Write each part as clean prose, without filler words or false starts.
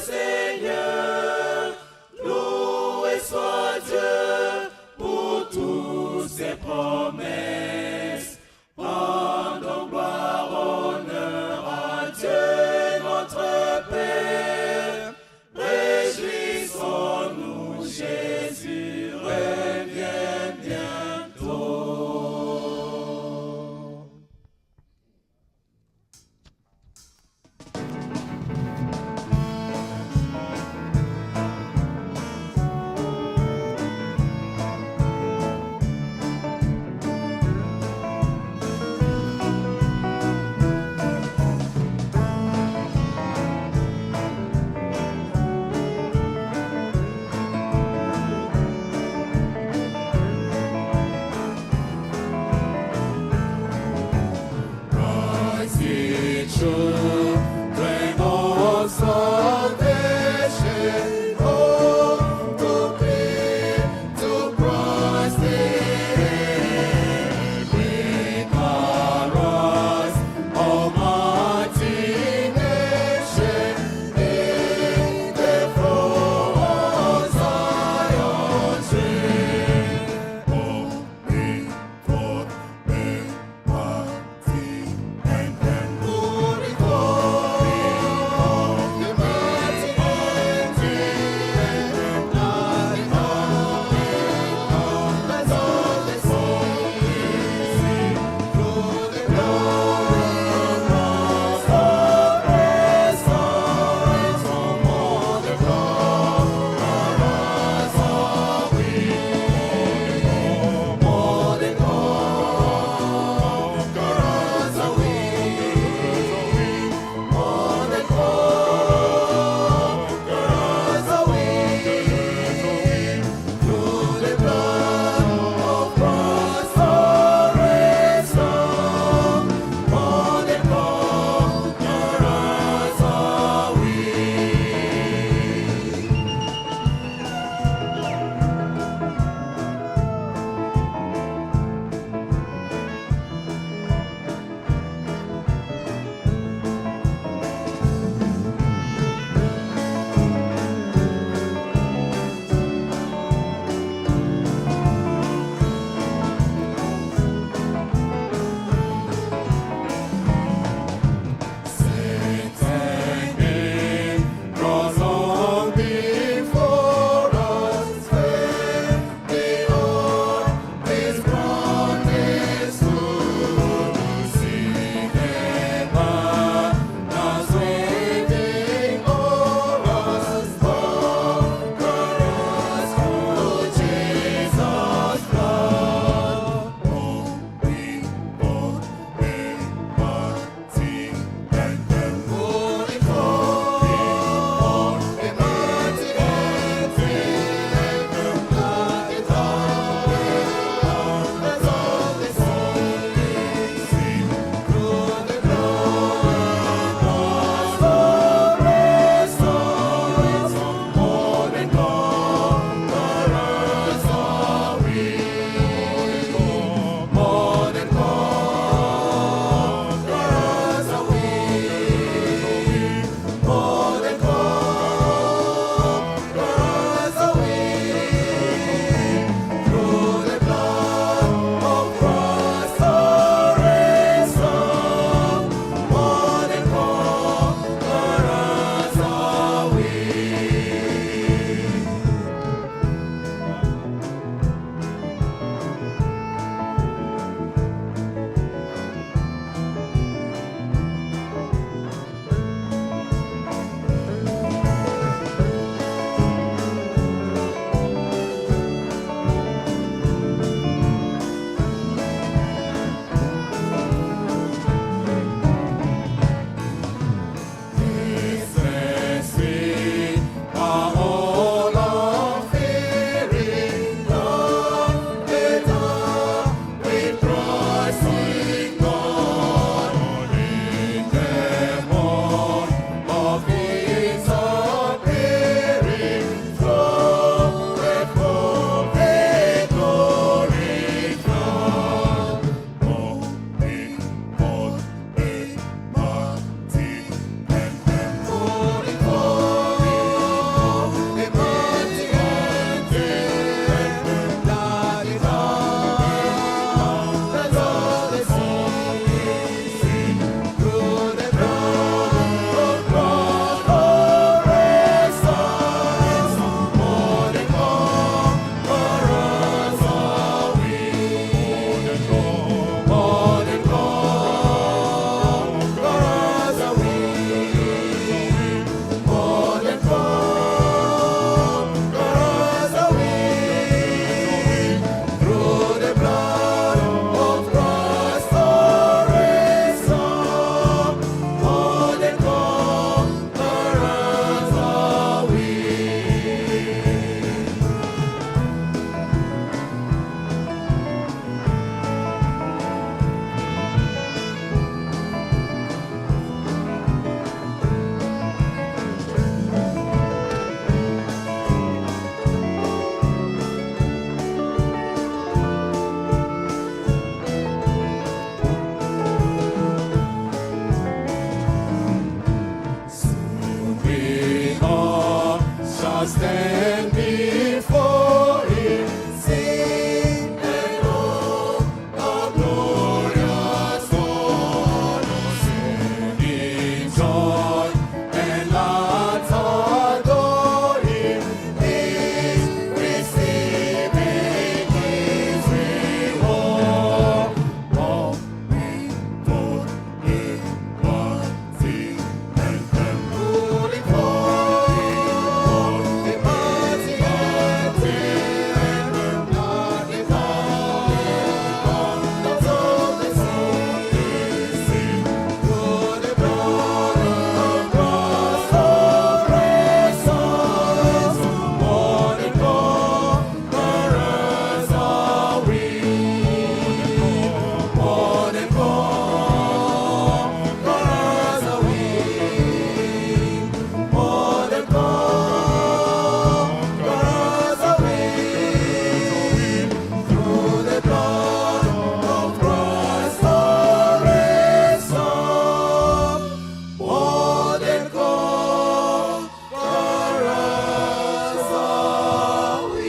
Seigneur, loué soit Dieu pour toutes ses promesses. Rendons gloire, honneur à Dieu notre Père. Réjouissons-nous, Jésus revient bientôt. stand before Him, sing and oh, the glorious God, singing joy and lots adore Him, He's receiving His reward. All we put in one thing and then rooting for the mighty and not the power of the sea. Through the blood of Christ, of precious, more than conquerors are we. More than conquerors are we. More than conquerors are we. Through the blood of Christ our ransom. More than conquerors are we.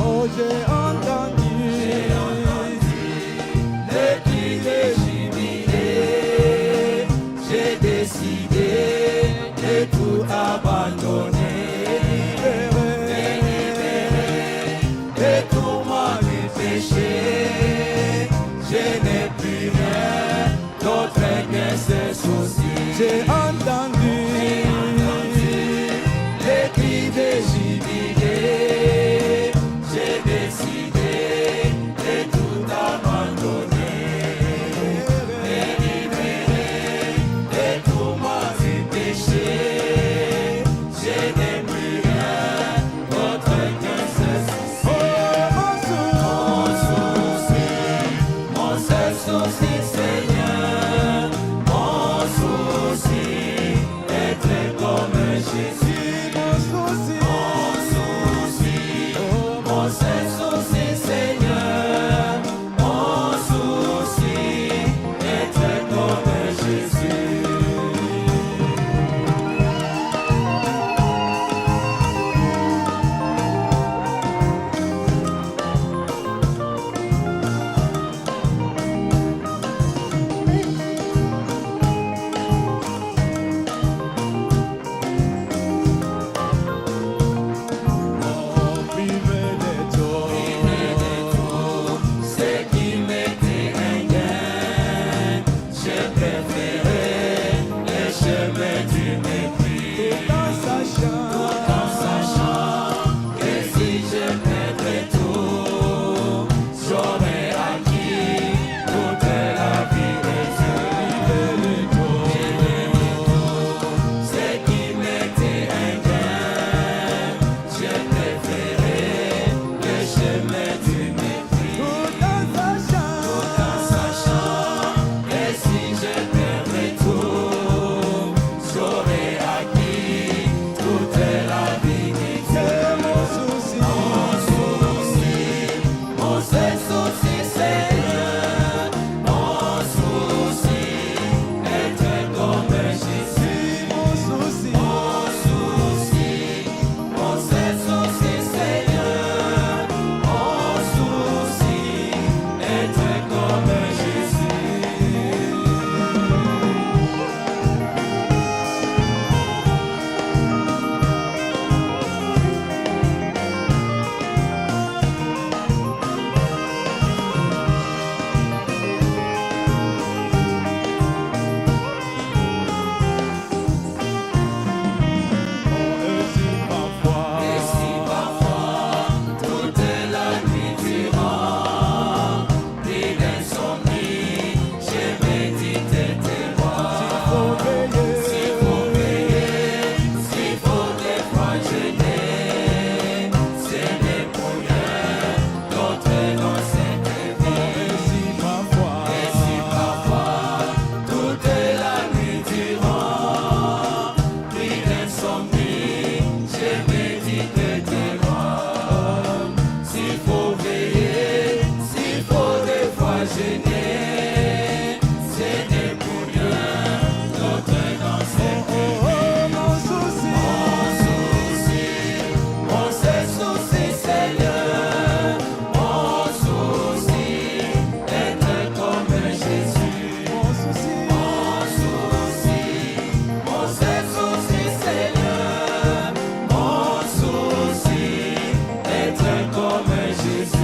Oh, j'ai entendu les cris de jubilé. J'ai décidé de tout abandonner, de tout mon péché. Je n'ai plus rien d'autre que ce souci. J'ai entendu les cris de jubilé. J'ai décidé Seigneur, mon souci, être comme Jésus. Mon souci, mon seul souci, Seigneur, mon souci, être comme Jésus.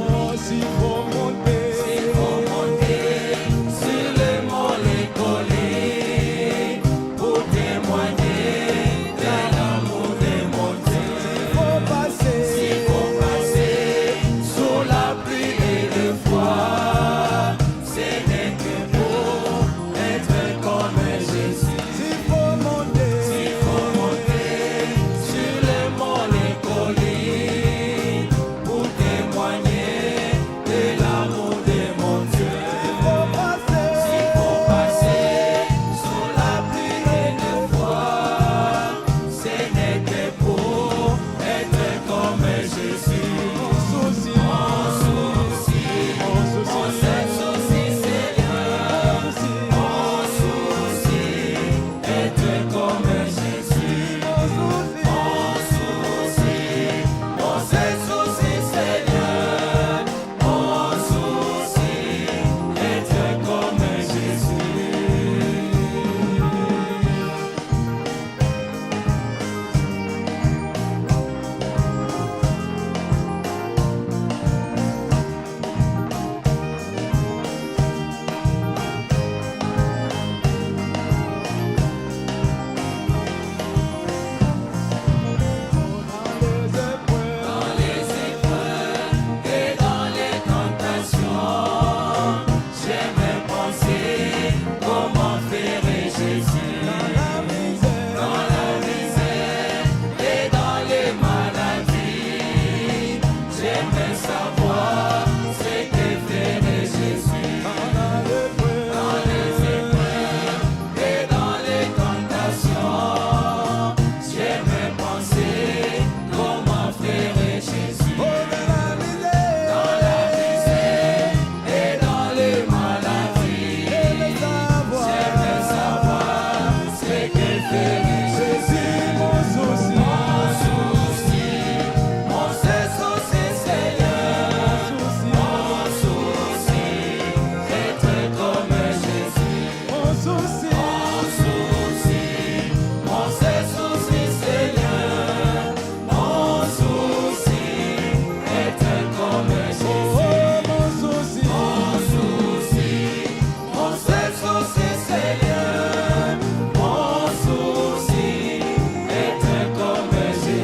Oh, s'il faut monter sur le mont les collines pour témoigner de l'amour de mon Dieu. S'il faut passer sous la pluie et le froid, ce n'est que pour être comme Jésus. S'il faut monter sur le mont les collines pour témoigner de l'amour de mon Dieu. S'il faut passer sous la pluie et le froid, ce n'est que pour être comme Jésus. Mon souci, mon seul souci, Seigneur, mon souci, être comme